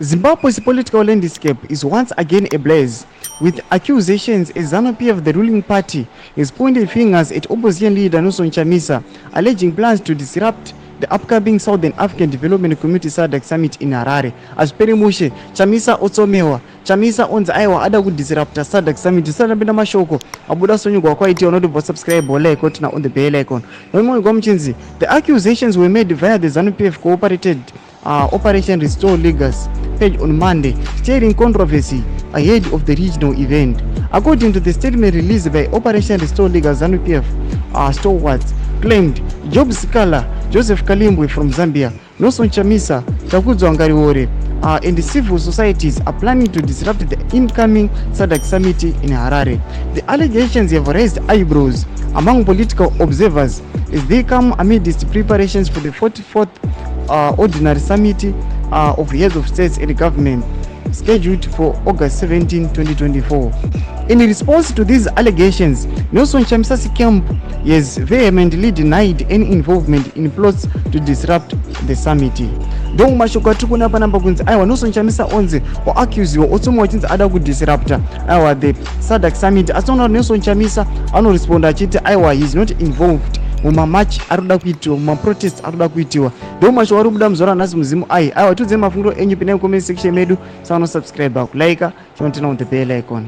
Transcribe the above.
Zimbabwe's political landscape is once again ablaze, with accusations as ZANU-PF, the ruling party, has pointed fingers at opposition leader Nelson Chamisa, alleging plans to disrupt the upcoming Southern African Development Community SADC Summit in Harare. As perimushe, Chamisa otsomewa, Chamisa onzi aiwa ada kudisrupta SADC Summit. Sadapinda mashoko, abuda sonyugwa kwaiti onodi subscribe like na on the bell icon. Nomwe kwa mchinzi, the accusations were made via the ZANU-PF cooperated Operation Restore Legas page on Monday, stirring controversy ahead of the regional event. According to the statement released by Operation Restore Legas, ZANU-PF stalwarts claimed Job Sikala, Joseph Kalimbwe from Zambia, Nelson Chamisa, Takudzo Ngariwore, and civil societies are planning to disrupt the incoming SADC summit in Harare. The allegations have raised eyebrows among political observers as they come amidst preparations for the 44th Ordinary Summit of Heads of States and Government scheduled for August 17, 2024. In response to these allegations, Nelson Chamisa's camp has vehemently denied any involvement in plots to disrupt the summit. Don't mashoka tukuna panamba kunzi aiwa Nelson Chamisa onze o accuse wa otsomo wachinzi ada ku disruptor aiwa the SADC summit. Asona Nelson Chamisa ano respond achiti aiwa he is not involved muma match aruda kuitiwa muma protest aruda kuitiwa. Don't masho warubuda mzora nasi mzimu aiwa tudze mafundo enyu pine comment section medu. Sana subscribe like chontina on the bell icon.